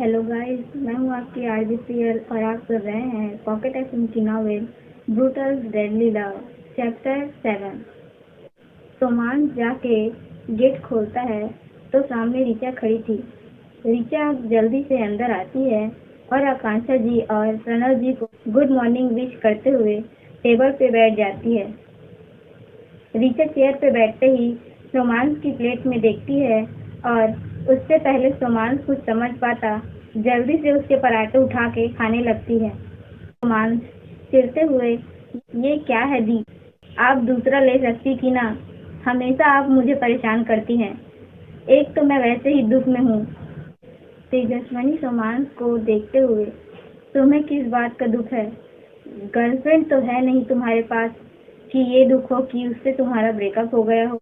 Hello guys, मैं हूँ आपकी आरबीसीएल और आप सुन रहे हैं पॉकेट एफएम की novel brutal deadly love chapter 7। सोमान जाके गेट खोलता है तो सामने ऋचा खड़ी थी। ऋचा जल्दी से अंदर आती है और आकांक्षा जी और प्रणव जी को गुड मॉर्निंग विश करते हुए टेबल पे बैठ जाती है। ऋचा चेयर पे बैठते ही रोमांस की प्लेट में देखती है और उससे पहले रोमांस कुछ समझ पाता जल्दी से उसके पराठे उठा के खाने लगती है। रोमांस चिढ़ते हुए, ये क्या है दी, आप दूसरा ले सकती थी ना, हमेशा आप मुझे परेशान करती हैं, एक तो मैं वैसे ही दुख में हूँ। तेजस्विनी रोमांस को देखते हुए, तुम्हें किस बात का दुख है? गर्लफ्रेंड तो है नहीं तुम्हारे पास कि ये दुख हो कि उससे तुम्हारा ब्रेकअप हो गया हो।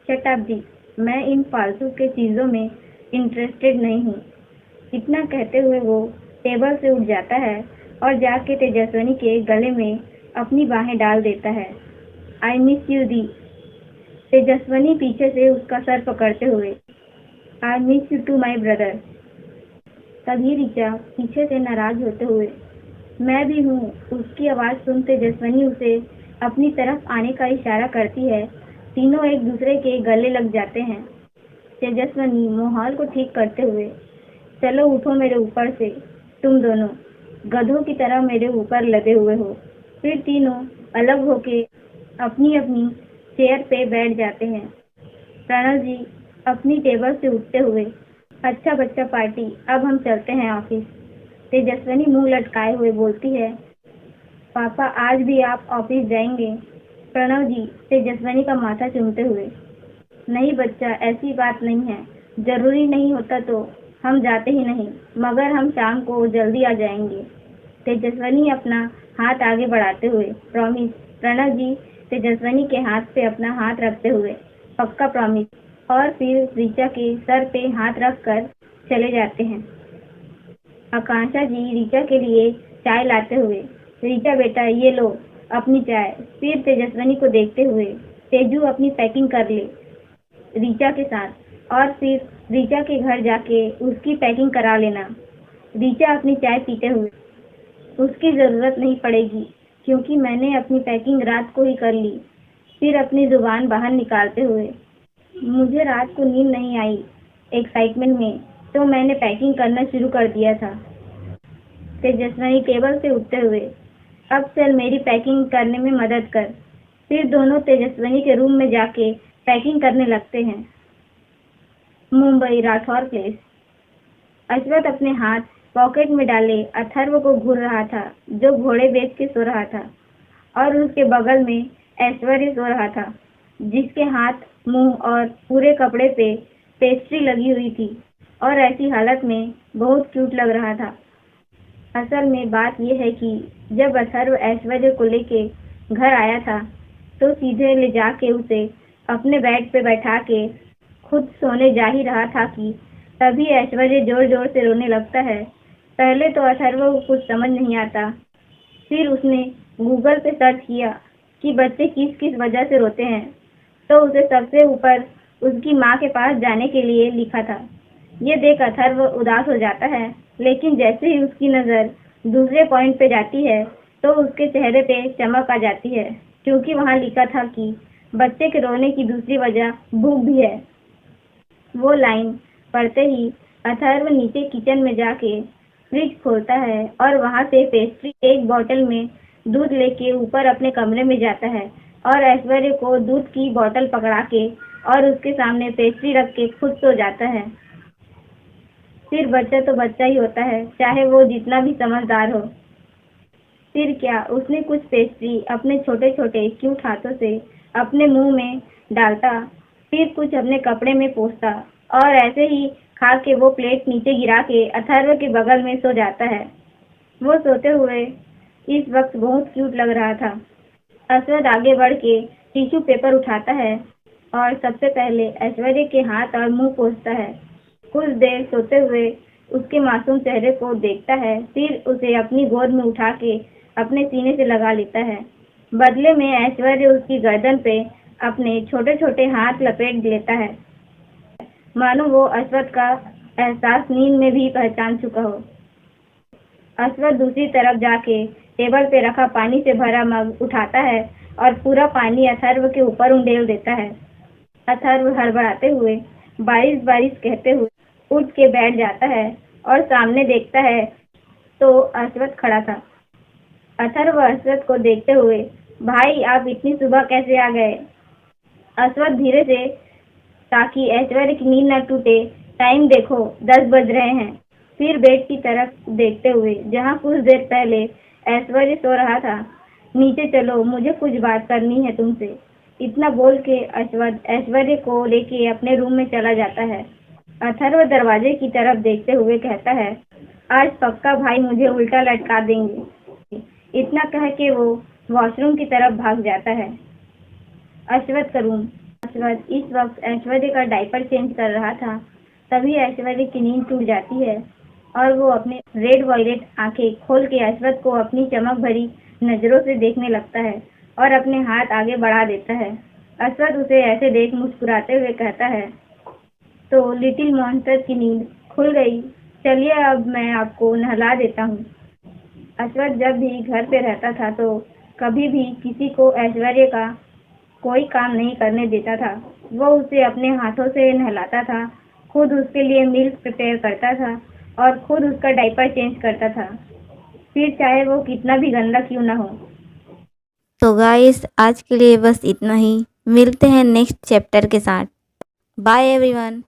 शट अप दी, मैं इन फालतू के चीज़ों में इंटरेस्टेड नहीं हूँ। इतना कहते हुए वो टेबल से उठ जाता है और जाके तेजस्विनी के गले में अपनी बाहें डाल देता है। आई मिस यू दी। तेजस्विनी पीछे से उसका सर पकड़ते हुए, I miss you too my brother. तभी ऋचा पीछे से नाराज होते हुए, मैं भी हूँ। उसकी आवाज़ सुन तेजस्विनी उसे अपनी तरफ आने का इशारा करती है। तीनों एक दूसरे के गले लग जाते हैं। तेजस्विनी माहौल को ठीक करते हुए, चलो उठो मेरे ऊपर से, तुम दोनों गधों की तरह मेरे ऊपर लदे हुए हो। फिर तीनों अलग होके अपनी अपनी चेयर पे बैठ जाते हैं। प्रणव जी अपनी टेबल से उठते हुए, अच्छा बच्चा पार्टी, अब हम चलते हैं ऑफिस। तेजस्विनी मुंह लटकाए हुए बोलती है, पापा आज भी आप ऑफिस जाएंगे? प्रणव जी तेजस्विनी का माथा चूमते हुए, नहीं बच्चा, ऐसी बात नहीं है, जरूरी नहीं होता तो हम जाते ही नहीं, मगर हम शाम को जल्दी आ जाएंगे। तेजस्विनी अपना हाथ आगे बढ़ाते हुए, प्रॉमिस। प्रणव जी तेजस्विनी के हाथ पे अपना हाथ रखते हुए, पक्का प्रॉमिस। और फिर ऋचा के सर पे हाथ रख कर चले जाते हैं। आकांक्षा जी ऋचा के लिए चाय लाते हुए, ऋचा बेटा ये लो अपनी चाय। फिर तेजस्विनी को देखते हुए, तेजू अपनी पैकिंग कर ले ऋचा के साथ, और फिर ऋचा के घर जाके उसकी पैकिंग करा लेना। ऋचा अपनी चाय पीते हुए, उसकी ज़रूरत नहीं पड़ेगी क्योंकि मैंने अपनी पैकिंग रात को ही कर ली। फिर अपनी जुबान बाहर निकालते हुए, मुझे रात को नींद नहीं आई एक्साइटमेंट में, तो मैंने पैकिंग करना शुरू कर दिया था। तेजस्विनी टेबल से उठते हुए, अब चल मेरी पैकिंग करने में मदद कर। फिर दोनों तेजस्विनी के रूम में जाके पैकिंग करने लगते हैं। मुंबई राठौर प्लेस। अश्वथ अपने हाथ पॉकेट में डाले अथर्व को घूर रहा था, जो घोड़े बेच के सो रहा था, और उसके बगल में ऐश्वर्य सो रहा था, जिसके हाथ, मुंह और पूरे कपड़े पे पेस्ट्री लगी हुई थी और ऐसी हालत में बहुत क्यूट लग रहा था। असल में बात यह है कि जब अथर्व ऐश्वर्य को लेके घर आया था तो सीधे ले जाके उसे अपने बेड पे बैठा के खुद सोने जा ही रहा था कि तभी ऐश्वर्य जोर जोर से रोने लगता है। पहले तो अथर्व को कुछ समझ नहीं आता, फिर उसने गूगल पे सर्च किया कि बच्चे किस किस वजह से रोते हैं, तो उसे सबसे ऊपर उसकी माँ के पास जाने के लिए लिखा था। ये देख अथर्व उदास हो जाता है, लेकिन जैसे ही उसकी नज़र दूसरे पॉइंट पे जाती है तो उसके चेहरे पे चमक आ जाती है, क्योंकि वहाँ लिखा था कि बच्चे के रोने की दूसरी वजह भूख भी है। वो लाइन पढ़ते ही अथर्व नीचे किचन में जाके फ्रिज खोलता है और वहाँ से पेस्ट्री एक बोतल में दूध लेके ऊपर अपने कमरे में जाता है और ऐश्वर्य को दूध की बोतल पकड़ा के और उसके सामने पेस्ट्री रख के खुद सो जाता है। फिर बच्चा तो बच्चा ही होता है, चाहे वो जितना भी समझदार हो। फिर क्या, उसने कुछ पेस्ट्री अपने छोटे छोटे क्यूट हाथों से अपने मुंह में डालता, फिर कुछ अपने कपड़े में पोंछता और ऐसे ही खा के वो प्लेट नीचे गिरा के अथर्व के बगल में सो जाता है। वो सोते हुए इस वक्त बहुत क्यूट लग रहा था। अश्वथ आगे बढ़ के टिश्यू पेपर उठाता है और सबसे पहले ऐश्वर्य के हाथ और मुंह पोंछता है। कुछ देर सोते हुए उसके मासूम चेहरे को देखता है, फिर उसे अपनी गोद में उठा के अपने सीने से लगा लेता है। बदले में ऐश्वर्य उसकी गर्दन पे अपने छोटे छोटे हाथ लपेट लेता है, मानो वो अश्वथ का एहसास नींद में भी पहचान चुका हो। अश्वथ दूसरी तरफ जाके टेबल पे रखा पानी से भरा मग उठाता है और पूरा पानी अथर्व के ऊपर उंडेल देता है। अथर्व हड़बड़ाते हुए बारिश बारिश कहते हुए उठ के बैठ जाता है और सामने देखता है तो अश्वथ खड़ा था। अथर्व अश्वथ को देखते हुए, भाई आप इतनी सुबह कैसे आ गए? अश्वथ धीरे से, ताकि ऐश्वर्य की नींद न टूटे, टाइम देखो 10 बज रहे हैं। फिर बेड की तरफ देखते हुए, जहाँ कुछ देर पहले ऐश्वर्य सो रहा था। नीचे चलो, मुझे कुछ बात करनी है तुमसे। इतना बोल के अश्वथ ऐश्वर्य को लेके अपने रूम में चला जाता है। अथर्व दरवाजे की तरफ देखते हुए कहता है, आज पक्का भाई मुझे उल्टा लटका देंगे। इतना कह के वो वॉशरूम की तरफ भाग जाता है। अश्वथ का रूम। अश्वथ इस वक्त ऐश्वर्य का डायपर चेंज कर रहा था। तभी ऐश्वर्य की नींद टूट जाती है और वो अपने रेड वॉयलेट आंखें खोल के अश्वथ को अपनी चमक भरी नजरों से देखने लगता है और अपने हाथ आगे बढ़ा देता है। अश्वथ उसे ऐसे देख मुस्कुराते हुए कहता है, तो लिटिल मॉन्स्टर की नींद खुल गई। चलिए अब मैं आपको नहला देता हूँ। अश्वथ जब भी घर पे रहता था तो कभी भी किसी को ऐश्वर्य का कोई काम नहीं करने देता था। वो उसे अपने हाथों से नहलाता था, खुद उसके लिए मिल्क प्रिपेयर करता था और खुद उसका डायपर चेंज करता था, फिर चाहे वो कितना भी गंदा क्यों ना हो। तो गाइस आज के लिए बस इतना ही। मिलते हैं नेक्स्ट चैप्टर के साथ। Bye everyone.